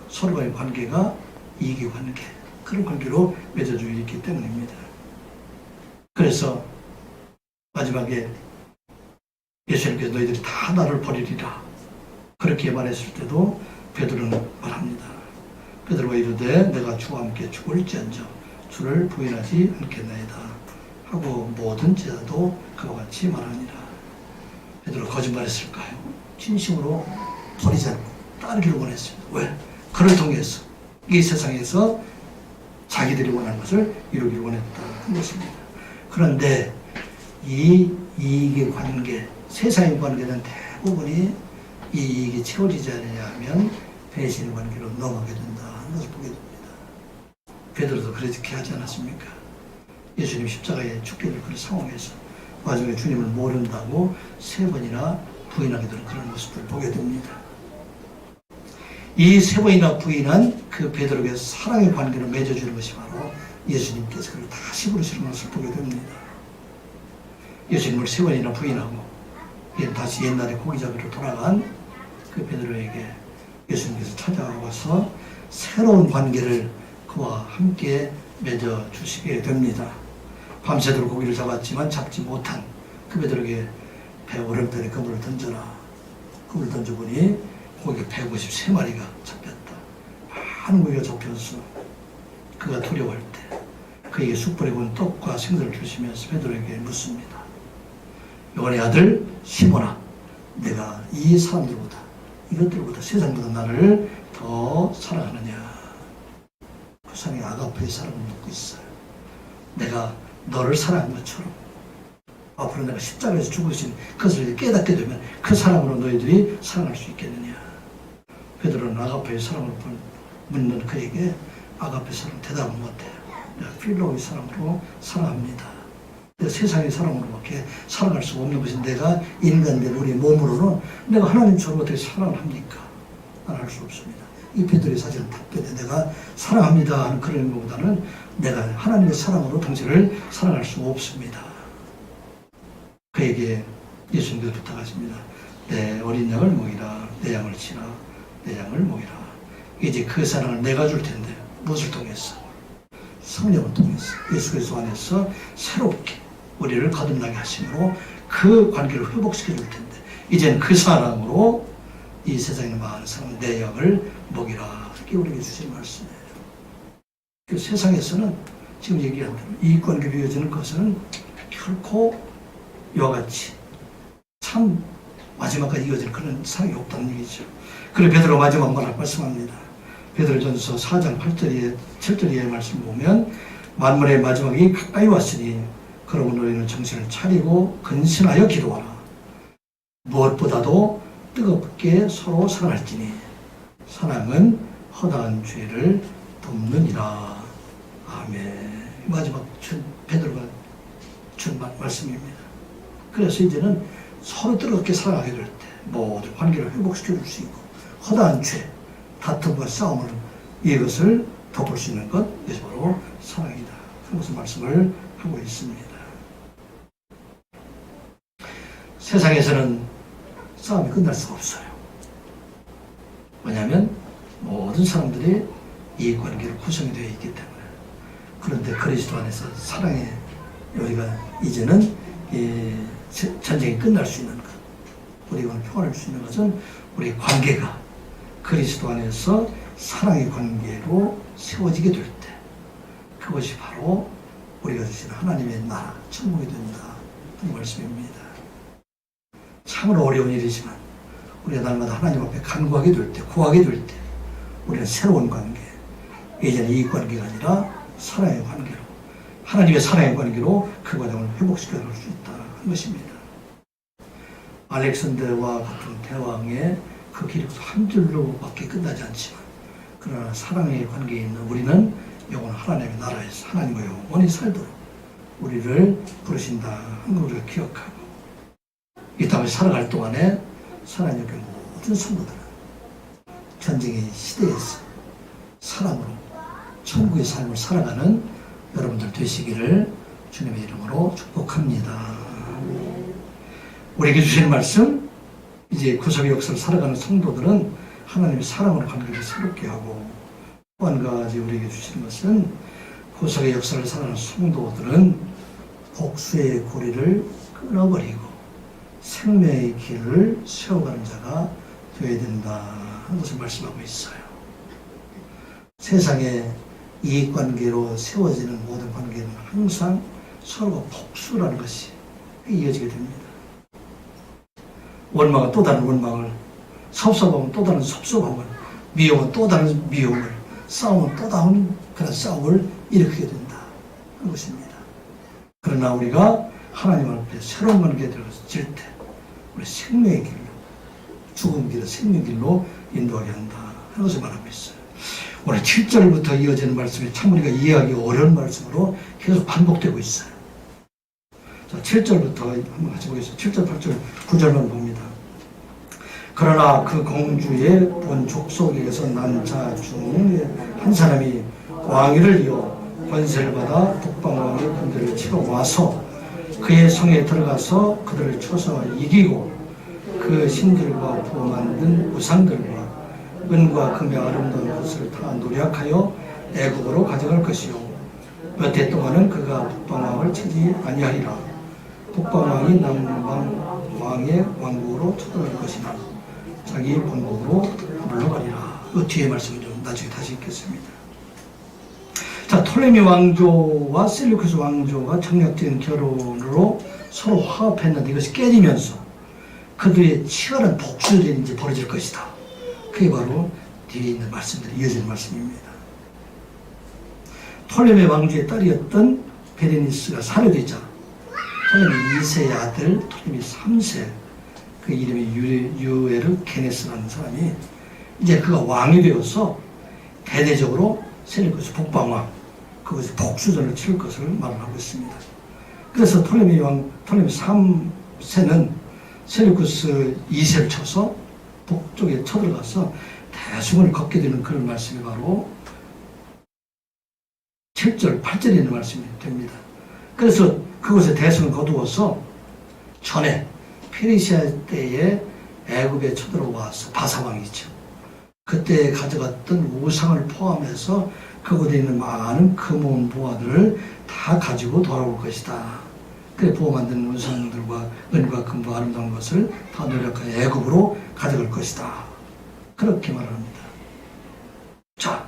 서로의 관계가 이익의 관계, 그런 관계로 맺어져 있기 때문입니다. 그래서 마지막에 예수님께서 너희들이 다 나를 버리리라 그렇게 말했을 때도 베드로는 말합니다. 베드로가 이르되 내가 주와 함께 죽을지언정 주를 부인하지 않겠나이다 하고 모든 제자도 그와 같이 말하니라. 베드로 거짓말했을까요? 진심으로 버리지 않고 따르기를 원했습니다. 왜? 그를 통해서 이 세상에서 자기들이 원하는 것을 이루기를 원했다는 것입니다. 그런데 이 이익의 관계, 세상의 관계는 대부분이 이 이익이 채워지지 않느냐 하면 배신의 관계로 넘어가게 된다는 것을 보게 됩니다. 베드로도 그렇게 하지 않았습니까? 예수님 십자가에 죽기를 그런 상황에서 나중에 주님을 모른다고 3번이나 부인하게 되는 그런 모습을 보게 됩니다. 이 3번이나 부인한 그 베드로에게 사랑의 관계를 맺어주는 것이 바로 예수님께서 그를 다시 부르시는 것을 보게 됩니다. 예수님을 3번이나 부인하고 다시 옛날에 고기잡이로 돌아간 그 베드로에게 예수님께서 찾아와서 새로운 관계를 그와 함께 맺어주시게 됩니다. 밤새도록 고기를 잡았지만 잡지 못한 그 베드로에게 배 오른편에 그물을 던져라. 그물을 던져보니 고기가 153마리가 잡혔다. 많은 고기가 잡혀서 그가 두려워할 때 그에게 숯불에 구운 떡과 생선을 주시면서 베드로에게 묻습니다. 요한의 아들 시몬아, 내가 이 사람들보다 이것들보다 세상보다 나를 더 사랑하느냐? 그 사람이 아가페의 사랑을 묻고 있어요. 내가 너를 사랑한 것처럼 앞으로 내가 십자가에서 죽으신 그것을 깨닫게 되면 그 사랑으로 너희들이 사랑할 수 있겠느냐? 베드로는 아가페의 사랑을 묻는 그에게 아가페의 사랑 대답을 못해요. 내가 필로의 사랑으로 사랑합니다. 세상의 사랑으로밖에 살아갈 수가 없는 것이 내가 인간된 우리 몸으로는 내가 하나님처럼 어떻게 사랑을 합니까? 난 할 수 없습니다. 이 베드로의 사실은 답변에 내가 사랑합니다 하는 그런 것보다는 내가 하나님의 사랑으로 당신을 사랑할 수 없습니다. 그에게 예수님께서 부탁하십니다. 내 어린 양을 먹이라, 내 양을 치라, 내 양을 먹이라. 이제 그 사랑을 내가 줄 텐데 무엇을 통해서? 성령을 통해서 예수 그리스도 안에서 새롭게 우리를 거듭나게 하심으로 그 관계를 회복시켜 줄 텐데 이제는 그 사랑으로 이 세상에 많은 사람 내 양을 먹이라. 이렇게 우리에게 주신 말씀이에요. 그 세상에서는 지금 얘기한 대로 이익관계로 이어지는 것은 결코 이와 같이 참 마지막까지 이어지는 그런 사랑이 없다는 얘기죠. 그래 베드로 마지막 말씀합니다. 베드로전서 4장 8절 7절의 말씀 보면 만물의 마지막이 가까이 왔으니 그러므로 너희는 정신을 차리고 근신하여 기도하라. 무엇보다도 뜨겁게 서로 사랑할지니 사랑은 허다한 죄를 돕느니라. 아멘. 마지막 베드로가 준 말씀입니다. 그래서 이제는 서로 뜨겁게 사랑하게 될 때 모든 관계를 회복시켜 줄 수 있고 허다한 죄, 다툼과 싸움을 이것을 덮을 수 있는 것, 이것이 바로 사랑이다. 그것을 말씀을 하고 있습니다. 세상에서는 싸움이 끝날 수가 없어요. 왜냐하면 모든 사람들이 이익관계로 구성이 되어 있기 때문에. 그런데 그리스도 안에서 사랑의 우리가 이제는 전쟁이 끝날 수 있는 것, 우리가 평안할 수 있는 것은 우리의 관계가 그리스도 안에서 사랑의 관계로 세워지게 될 때 그것이 바로 우리가 주신 하나님의 나라, 천국이 된다. 그 말씀입니다. 참으로 어려운 일이지만 우리가 날마다 하나님 앞에 간구하게 될 때, 구하게 될 때 우리는 새로운 관계, 예전에 이익 관계가 아니라 사랑의 관계로, 하나님의 사랑의 관계로 그 과정을 회복시켜 갈 수 있다는 것입니다. 알렉산더와 같은 대왕의 그 기록도 한 줄로밖에 끝나지 않지만 그러나 사랑의 관계에 있는 우리는 영원 하나님의 나라에서 하나님과 영원히 살도록 우리를 부르신다 하는 걸 우리가 기억하고 이 땅을 살아갈 동안에 하나님의 모든 성도들은 전쟁의 시대에서 사랑으로 천국의 삶을 살아가는 여러분들 되시기를 주님의 이름으로 축복합니다. 우리에게 주신 말씀, 이제 구속의 역사를 살아가는 성도들은 하나님의 사랑으로 관계를 새롭게 하고, 또 한 가지 우리에게 주신 것은 구속의 역사를 살아가는 성도들은 복수의 고리를 끊어버리고 생명의 길을 세워가는 자가 되어야 된다 하는 것을 말씀하고 있어요. 세상에 이익관계로 세워지는 모든 관계는 항상 서로가 복수라는 것이 이어지게 됩니다. 원망은 또 다른 원망을, 섭섭함은 또 다른 섭섭함을, 미움은 또 다른 미움을, 싸움은 또 다른 그런 싸움을 일으키게 된다 하는 것입니다. 그러나 우리가 하나님 앞에 새로운 관계들을 질 때 우리 생명의 길로, 죽은 길을 생명의 길로 인도하게 한다 하는 것을 말하고 있어요. 오늘 7절부터 이어지는 말씀이 참 우리가 이해하기 어려운 말씀으로 계속 반복되고 있어요. 자, 7절부터 한번 같이 보겠습니다. 7절, 8절, 9절만 봅니다. 그러나 그 공주의 본 족속에서 난 자 중 한 사람이 왕위를 이어 권세를 받아 북방왕의 군대를 치러 와서 그의 성에 들어가서 그들을 쳐서 이기고 그 신들과 부어 만든 우상들과 은과 금의 아름다운 것을 다 노력하여 애국으로 가져갈 것이요 몇 해 동안은 그가 북방왕을 치지 아니하리라. 북방왕이 남방왕의 왕국으로 쳐들어갈 것이나 자기 본국으로 물러가리라. 이 뒤에 말씀을 좀 나중에 다시 읽겠습니다. 자, 톨레미 왕조와 셀루쿠스 왕조가 정략적인 결혼으로 서로 화합했는데 이것이 깨지면서 그들의 치열한 복수전이 이제 벌어질 것이다. 그게 바로 뒤에 있는 말씀들이 이어지는 말씀입니다. 톨레미 왕조의 딸이었던 베레니스가 살해되자 톨레미 2세의 아들 톨레미 3세, 그 이름이 유에르 게네스라는 사람이 이제 그가 왕이 되어서 대대적으로 셀루쿠스 북방왕, 그것이 복수전을 치를 것을 말을 하고 있습니다. 그래서 톨레미 3세는 셀루쿠스 2세를 쳐서 북쪽에 쳐들어가서 대수군을 걷게 되는 그런 말씀이 바로 7절, 8절에 있는 말씀이 됩니다. 그래서 그곳에 대수군을 거두어서 전에 페르시아 때에 애굽에 쳐들어와서 바사왕이죠. 그때 가져갔던 우상을 포함해서 그곳에 있는 많은 금온 보화들을 다 가지고 돌아올 것이다. 그래 부어 만든 우상들과 은과 금과 아름다운 것을 다 노력하여 애굽으로 가져갈 것이다. 그렇게 말합니다. 자,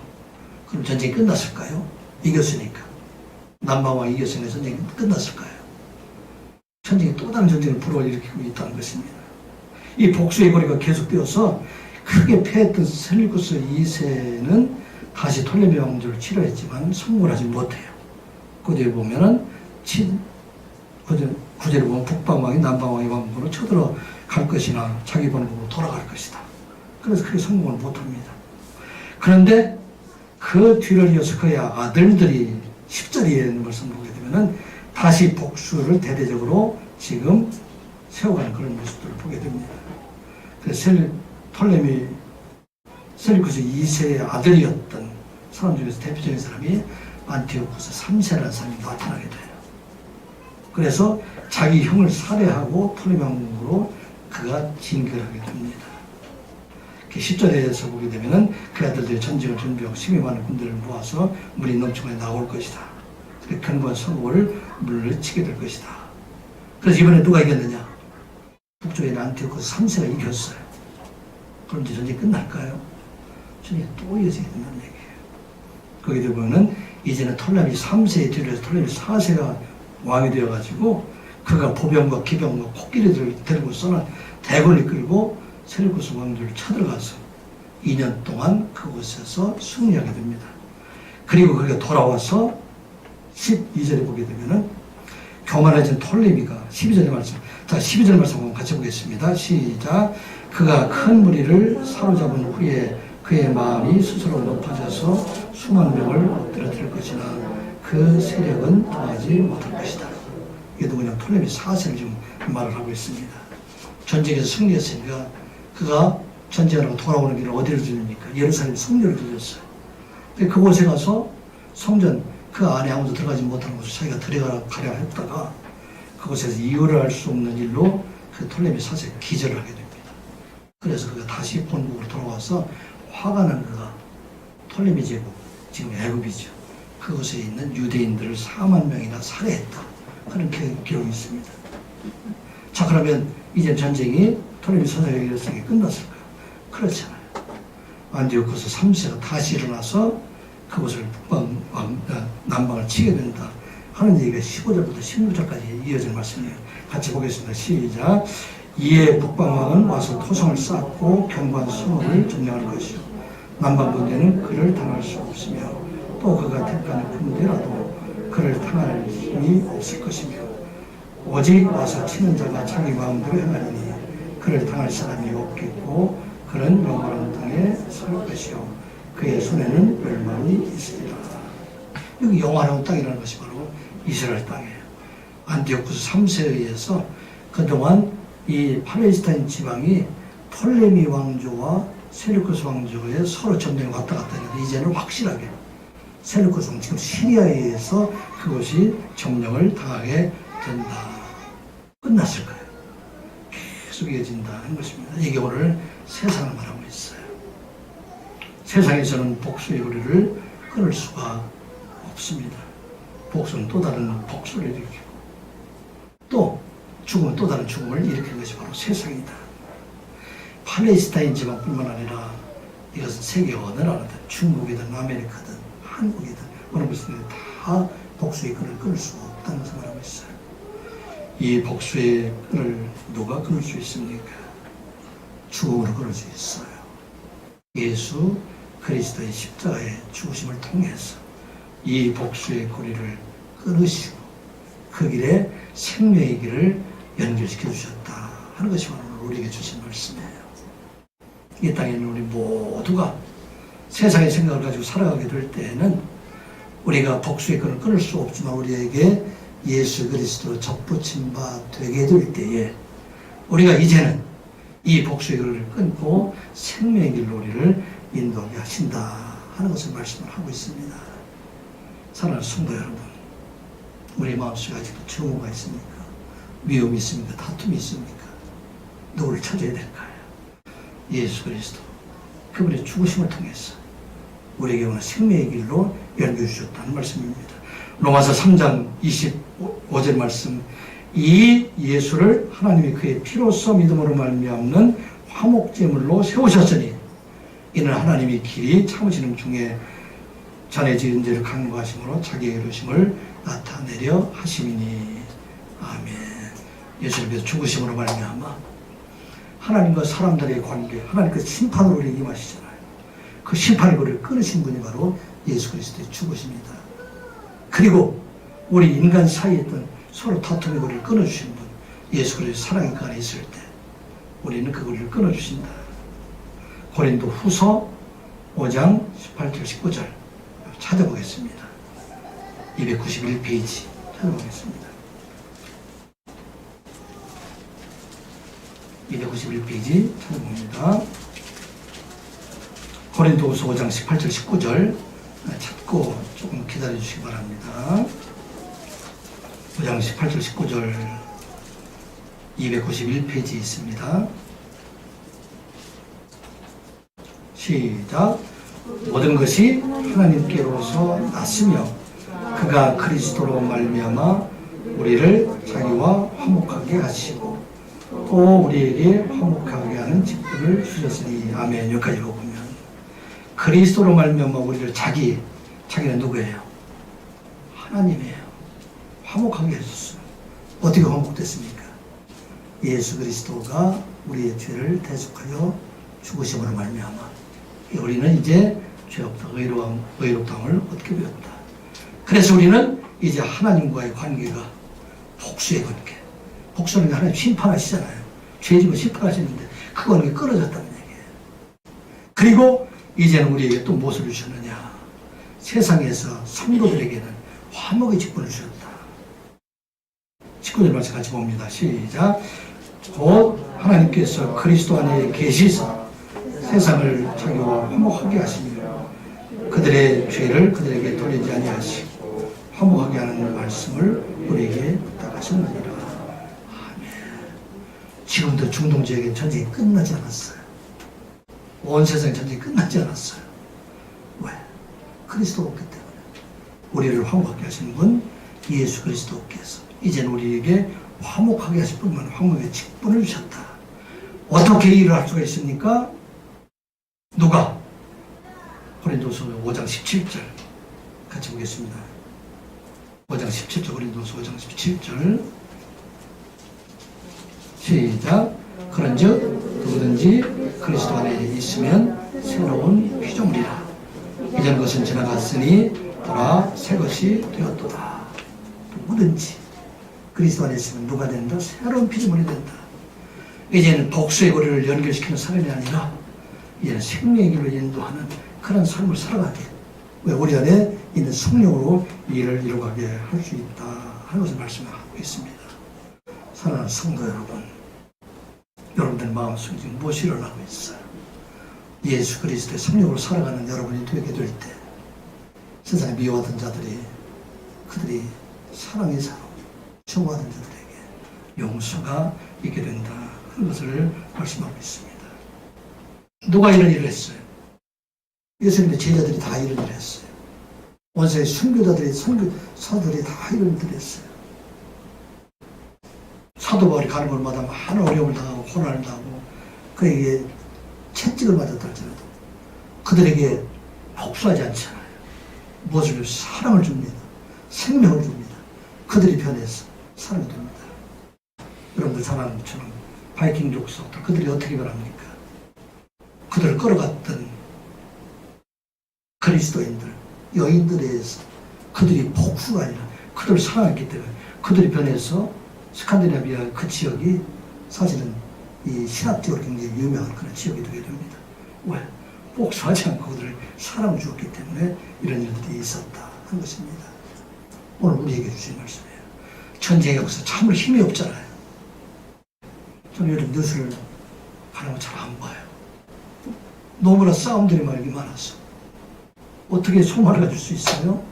그럼 전쟁이 끝났을까요? 이겼으니까. 남방왕이 이겼으니까 전쟁이 끝났을까요? 전쟁이 또 다른 전쟁을 불어일으키고 있다는 것입니다. 이 복수의 고리가 계속되어서 크게 패했던 셀루쿠스 2세는 다시 톨레미 왕조를 치러했지만 성공을 하지 못해요. 그뒤에 보면은 구절에 보면 북방왕이 남방왕의 왕국으로 쳐들어갈 것이나 자기 본국으로 돌아갈 것이다. 그래서 크게 성공을 못합니다. 그런데 그 뒤를 이어서 그의 아들들이 10절에 있는 말씀 보게 되면은 다시 복수를 대대적으로 지금 세워가는 그런 모습들을 보게 됩니다. 그래서 셀루쿠스 2세의 아들이었던 사람 중에서 대표적인 사람이 안티오쿠스 3세라는 사람이 나타나게 돼요. 그래서 자기 형을 살해하고 톨레미 왕국으로 그가 진결하게 됩니다. 10절에서 보게 되면은 그 아들들이 전쟁을 준비하고 12만의 군대를 모아서 물이 넘치고 나올 것이다. 견고한 성읍을 물리치게 될 것이다. 그래서 이번에 누가 이겼느냐? 북쪽에 있는 안티오쿠스 3세가 이겼어요. 그럼 이제 전쟁이 끝날까요? 전쟁이 또 이어지게 된다는 얘기예요. 거기에 보면은 이제는 톨레미 3세에 뒤에서 톨레미 4세가 왕이 되어가지고 그가 보병과 기병과 코끼리들을 데리고서는 대군을 끌고 셀루쿠스 왕조를 쳐들어가서 2년 동안 그곳에서 승리하게 됩니다. 그리고 그가 돌아와서 12절에 보게 되면은 교만해진 톨레미가 12절의 말씀, 자 12절 말씀 한번 같이 보겠습니다. 시작. 그가 큰 무리를 사로잡은 후에 그의 마음이 스스로 높아져서 수만 명을 엎드려뜨릴 것이나 그 세력은 더하지 못할 것이다. 이게 그냥 톨레미 4세를 지금 말을 하고 있습니다. 전쟁에서 승리했으니까 그가 전쟁하고 돌아오는 길을 어디를 들립니까? 예루살렘 성전을 들렸어요. 근데 그곳에 가서 성전 그 안에 아무도 들어가지 못하는 곳을 자기가 들어가려 했다가 그곳에서 이유를 알 수 없는 일로 그 톨레미 사세가 기절을 하게 됩니다. 그래서 그가 다시 본국으로 돌아와서 화가 난 그가 톨레미 제국, 지금 애굽이죠. 그곳에 있는 유대인들을 4만 명이나 살해했다. 그런 기록이 있습니다. 자, 그러면 이제 전쟁이 톨레미 사세가 이랬으니 끝났을까요? 그렇잖아요. 안디오쿠스 3세가 다시 일어나서 그곳을 남방을 치게 된다 하는 얘기가 15절부터 16절까지 이어진 말씀이에요. 같이 보겠습니다. 시작. 이에 북방왕은 와서 토성을 쌓고 견고한 성을 점령할 것이요 남방 군대는 그를 당할 수 없으며 또 그가 택하는 군대라도 그를 당할 힘이 없을 것이며 오직 와서 치는 자가 자기 마음대로 행하리니 그를 당할 사람이 없겠고 그는 영원한 땅에 설 것이요 그의 손에는 멸망이 있으리라. 여기 영원한 땅이라는 것이 바로 이스라엘 땅이에요. 안디오쿠스 3세에 의해서 그동안 이 팔레스타인 지방이 톨레미 왕조와 셀루쿠스 왕조에 서로 점령이 왔다 갔다 했는데 이제는 확실하게 셀루쿠스 왕, 지금 시리아에 의해서 그것이 점령을 당하게 된다. 끝났을 거예요. 계속 이어진다 하는 것입니다. 이게 오늘 세상을 말하고 있어요. 세상에서는 복수의 우리를 끊을 수가 없습니다. 복수는 또 다른 복수를 일으키고 또 죽음은 또 다른 죽음을 일으키는 것이 바로 세상이다. 팔레스타인 지방뿐만 아니라 이것은 세계 어느 나라든 중국이든 아메리카든 한국이든 어느 곳이든 다 복수의 끈을 끊을 수 없다는 것을 말하고 있어요. 이 복수의 끈을 누가 끊을 수 있습니까? 죽음으로 끊을 수 있어요. 예수 그리스도의 십자가의 죽으심을 통해서 이 복수의 고리를 끊으시고 그 길에 생명의 길을 연결시켜 주셨다 하는 것이 오늘 우리에게 주신 말씀이에요. 이 땅에 있는 우리 모두가 세상의 생각을 가지고 살아가게 될 때에는 우리가 복수의 끈을 끊을 수 없지만 우리에게 예수 그리스도로 접붙임 바 되게 될 때에 우리가 이제는 이 복수의 끈을 끊고 생명의 길로 우리를 인도하게 하신다 하는 것을 말씀을 하고 있습니다. 사랑하는 성도 여러분, 우리 마음속에 아직도 증오가 있습니까? 미움이 있습니까? 다툼이 있습니까? 누구를 찾아야 될까요? 예수 그리스도 그분의 죽으심을 통해서 우리에게 오늘 생명의 길로 연결해 주셨다는 말씀입니다. 로마서 3장 25절 말씀, 이 예수를 하나님이 그의 피로써 믿음으로 말미암는 화목제물로 세우셨으니 이는 하나님이 길이 참으시는 중에 전에 지은 죄를 간구하심으로 자기의 이루심을 나타내려 하심이니. 아멘. 예수님께서 죽으심으로 말미암아 하나님과 사람들의 관계, 하나님께서 심판으로 우리에게 임하시잖아요. 그 심판의 고리를 끊으신 분이 바로 예수 그리스도의 죽으심이다. 그리고 우리 인간 사이에 있던 서로 다툼의 고리를 끊어주신 분, 예수 그리스도의 사랑의 그 안에 있을 때 우리는 그 고리를 끊어주신다. 고린도 후서 5장 18절 19절 찾아보겠습니다. 291페이지 찾아보겠습니다. 291페이지 찾아봅니다. 고린도후서 5장 18절 19절 찾고 조금 기다려 주시기 바랍니다. 5장 18절 19절 291페이지 있습니다. 시작. 모든 것이 하나님께로서 났으며 그가 그리스도로 말미암아 우리를 자기와 화목하게 하시고 또 우리에게 화목하게 하는 직분을 주셨으니. 아멘. 여기까지 보면 그리스도로 말미암아 우리를 자기는 누구예요? 하나님이에요. 화목하게 해줬어요. 어떻게 화목됐습니까? 예수 그리스도가 우리의 죄를 대속하여 죽으심으로 말미암아 우리는 이제 죄 없다 의롭다함을 얻게 되었다. 그래서 우리는 이제 하나님과의 관계가 복수의 관계. 복수는 하나님 심판하시잖아요. 죄지고 심판하시는데 그 관계가 끊어졌다는 얘기예요. 그리고 이제는 우리에게 또 무엇을 주셨느냐? 세상에서 성도들에게는 화목의 직분을 주셨다. 19절 말씀 같이 봅니다. 시작. 곧 하나님께서 그리스도 안에 계시사 세상을 자기와 화목하게 하시며 그들의 죄를 그들에게 돌리지 아니하시고 화목하게 하는 말씀을 우리에게 부탁하셨느니라. 아멘. 지금도 중동 지역의 전쟁이 끝나지 않았어요. 온 세상의 전쟁이 끝나지 않았어요. 왜? 그리스도가 없기 때문에. 우리를 화목하게 하시는 분 예수 그리스도께서 이제는 우리에게 화목하게 하실 뿐만 화목의 직분을 주셨다. 어떻게 일을 할 수가 있습니까? 누가? 고린도서 5장 17절 같이 보겠습니다. 5장 17절 고린도서 5장 17절 시작. 그런즉 누구든지 그리스도 안에 있으면 새로운 피조물이라. 이전 것은 지나갔으니 보라 새 것이 되었도다. 누구든지 그리스도 안에 있으면 누가 된다? 새로운 피조물이 된다. 이제는 복수의 고리를 연결시키는 사람이 아니라 이제는 생명의 길로 인도하는 그런 삶을 살아가게. 왜? 우리 안에 있는 성령으로 일을 이루어가게 할 수 있다 하는 것을 말씀하고 있습니다. 사랑하는 성도 여러분, 여러분들 마음속에 지금 무엇이 일어나고 있어요? 예수 그리스도의 성령으로 살아가는 여러분이 되게 될 때 세상에 미워하던 자들이 그들이 사랑의 사람, 정화하던 자들에게 용서가 있게 된다 하는 것을 말씀하고 있습니다. 누가 이런 일을 했어요? 예수님의 제자들이 다 이런 일을 했어요. 원세의 선교사들이 다 이런 일을 했어요. 사도 바울이 가는 곳마다 많은 어려움을 당하고 고난을 당하고 그에게 채찍을 맞았다 할지라도 그들에게 복수하지 않잖아요. 무엇을 사랑을 줍니다. 생명을 줍니다. 그들이 변해서 사람이 됩니다. 여러분들 잘 아는 것처럼 바이킹 족속들 그들이 어떻게 변합니까? 그들을 끌어갔던 그리스도인들, 여인들에 의해서 그들이 복수가 아니라 그들을 사랑했기 때문에 그들이 변해서 스칸디나비아 그 지역이 사실은 이 신학적으로 굉장히 유명한 그런 지역이 되게 됩니다. 왜? 복수하지 않고 그들을 사랑 주었기 때문에 이런 일들이 있었다 하는 것입니다. 오늘 우리에게 주신 말씀이에요. 전쟁의 역사 참으로 힘이 없잖아요. 저는 요즘 뉴스를 가는 거 잘 안 봐요. 너무나 싸움들이 많이 많아서 어떻게 소망을 가질 수 있어요?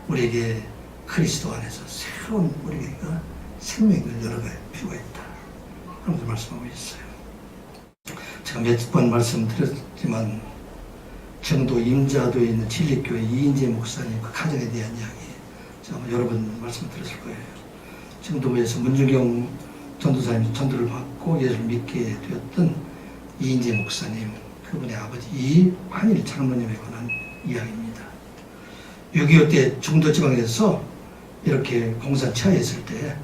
우리에게 그리스도 안에서 새로운 우리가 생명을 열어갈 필요가 있다. 그런 말씀하고 있어요. 제가 몇 번 말씀드렸지만 정도 임자도에 있는 진리교회 이인재 목사님 그 가정에 대한 이야기 제가 여러 번 말씀드렸을 거예요. 정도에서 문중경 전도사님 전도를 받고 예수를 믿게 되었던 이인재 목사님 그분의 아버지 이환일 장로님에 관한 이야기입니다. 6.25 때 중도지방에서 이렇게 공산 처해있을 때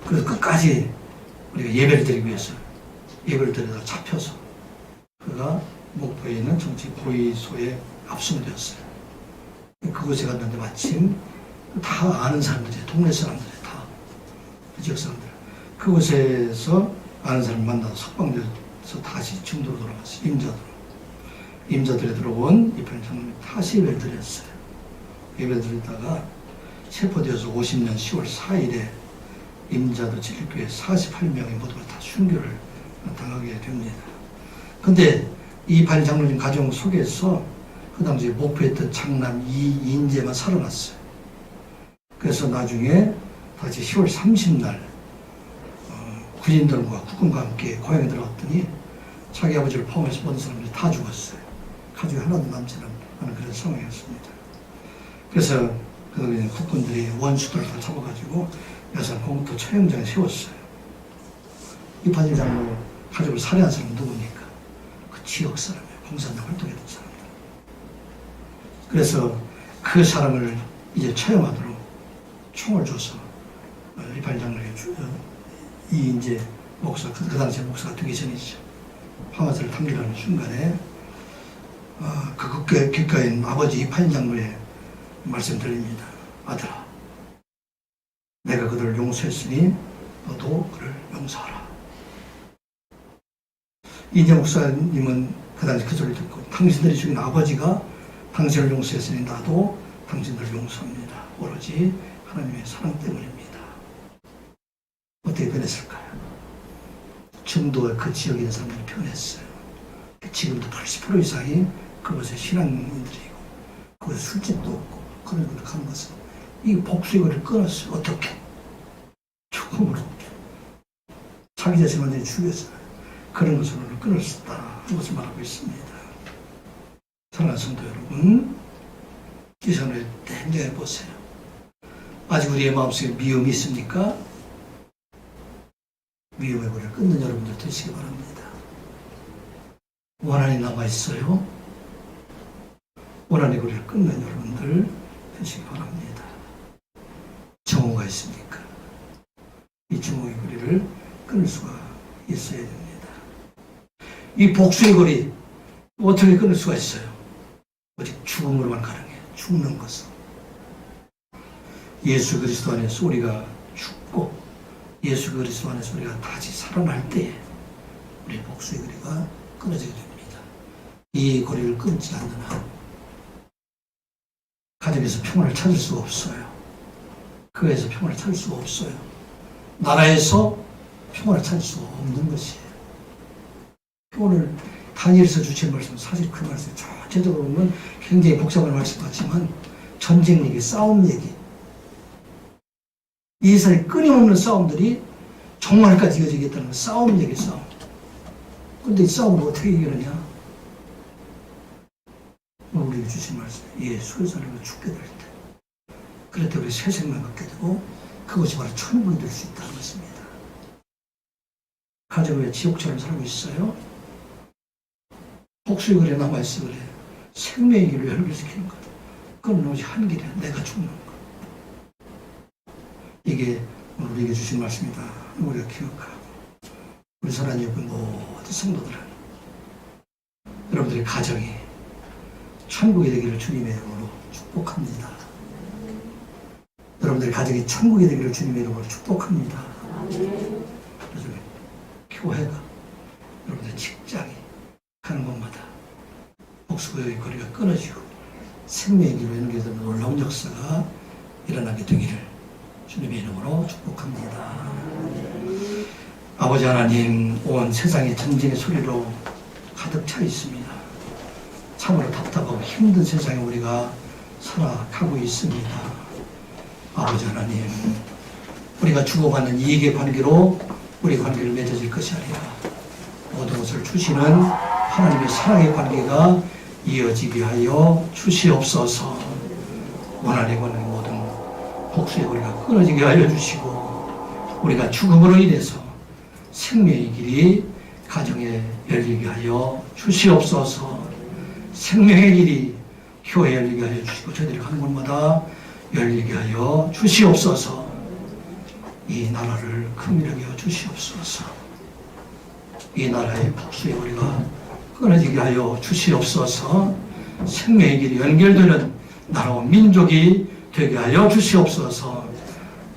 그래서 끝까지 우리가 예배를 드리기 위해서 예배를 드리다가 잡혀서 그가 목포에 있는 정치 고위소에 압송되었어요. 그곳에 갔는데 마침 다 아는 사람들이 동네 사람들이 다 그 지역 사람들 그곳에서 아는 사람 만나서 석방돼서 다시 중도로 돌아갔어요. 임자들에 들어온 이편 장로님이 다시 예배를 드렸어요. 예배를 드리다가 체포되어서 50년 10월 4일에 임자도 진리교회 48명이 모두가 다 순교를 당하게 됩니다. 근데 이판 장로님 가정 속에서 그 당시에 목표에 있던 장남 이인재만 살아났어요. 그래서 나중에 다시 10월 30날 군인들과 국군과 함께 고향에 들어갔더니 자기 아버지를 포함해서 모든 사람들이 다 죽었어요. 가족이 하나도 남지 않은 그런 상황이었습니다. 그래서 그 국군들이 원수들을 다 잡아가지고 여산 공터 처형장에 세웠어요. 이판일 장로 가족을 살해한 사람은 누굽니까? 그 지역 사람이에요. 공산당 활동했던 사람들. 그래서 그 사람을 이제 처형하도록 총을 줘서 이판일 장로에게 이인재 목사, 그 당시에 목사가 되기 전이죠. 화마스를 탐기하는 순간에 그 귓가인 아버지 이판일 장로의 말씀드립니다. 아들아, 내가 그들을 용서했으니 너도 그를 용서하라. 이인재 목사님은 그 당시 그 소리를 듣고 당신들이 죽인 아버지가 당신을 용서했으니 나도 당신들을 용서합니다. 오로지 하나님의 사랑 때문입니다. 어떻게 변했을까요? 중도의 그 지역에 있는 사람들이 변했어요. 지금도 80% 이상이 그곳에 신앙인들이고 그곳에 술집도 없고 그런 걸 하는 것은 이 복수의 거리를 끊었어요. 어떻게? 죽음으로. 자기 자신을 완전히 죽였어요. 그런 것으로 끊을 수 있다 하는 것을 말하고 있습니다. 사랑하는 성도 여러분, 이 시간을 냉정해 보세요. 아직 우리의 마음속에 미움이 있습니까? 미움의 거리를 끊는 여러분들 되시기 바랍니다. 원한이 남아있어요. 원한의 거리를 끊는 여러분들 되시기 바랍니다. 정오가 있습니까? 이 정오의 거리를 끊을 수가 있어야 됩니다. 이 복수의 거리 어떻게 끊을 수가 있어요? 오직 죽음으로만 가능해요. 죽는 것은. 예수 그리스도 안에서 우리가 죽고 예수 그리스도 안에서 우리가 다시 살아날 때에 우리의 복수의 거리가 끊어지게 됩니다. 이 거리를 끊지 않는 한 가정에서 평안을 찾을 수가 없어요. 교회에서 평안을 찾을 수가 없어요. 나라에서 평안을 찾을 수가 없는 것이에요. 오늘 다니엘서 주신 말씀, 사실 그 말씀 전체적으로 보면 굉장히 복잡한 말씀 같지만 전쟁 얘기, 싸움 얘기, 이 세상의 끊임없는 싸움들이 종말까지 이어지겠다는 싸움 얘기, 싸움. 그런데 이 싸움을 어떻게 이겨내냐? 우리에게 주신 말씀, 예수의 사람이 죽게 될 때, 그럴 때 우리 새 생명 갖게 되고 그것이 바로 천국이 될 수 있다는 것입니다. 가정이 왜 지옥처럼 살고 있어요? 복수의 거리에 남아있어 그래. 생명의 길을 연결시키는 것. 그건 오직 한 길이야. 내가 죽는 것. 이게 오늘 우리에게 주신 말씀이다. 우리가 기억하고 우리 사랑하는 옆에 모든 성도들은 여러분들의 가정이 천국이 되기를 주님의 이름으로 축복합니다. 여러분들의 가정이 천국이 되기를 주님의 이름으로 축복합니다. 그래서 교회가 여러분들의 직장이 가는 곳마다 복수의 거리가 끊어지고 생명의 길로 연결되는 놀라운 역사가 일어나게 되기를 주님의 이름으로 축복합니다. 아버지 하나님, 온 세상이 전쟁의 소리로 가득 차 있습니다. 참으로 답답하고 힘든 세상에 우리가 살아가고 있습니다. 아버지 하나님, 우리가 주고받는 이익의 관계로 우리 관계를 맺어질 것이 아니라 모든 것을 주시는 하나님의 사랑의 관계가 이어지게 하여 주시옵소서. 원한에 관한 모든 복수의 거리가 끊어지게 하여 주시고 우리가 죽음으로 인해서 생명의 길이 가정에 열리게 하여 주시옵소서. 생명의 길이 교회에 열리게 하여 주시고 저희들이 가는 곳마다 열리게 하여 주시옵소서. 이 나라를 긍휼하게 하여 주시옵소서. 이 나라의 복수의 거리가 끊어지게 하여 주시옵소서. 생명의 길이 연결되는 나라와 민족이 되게 하여 주시옵소서.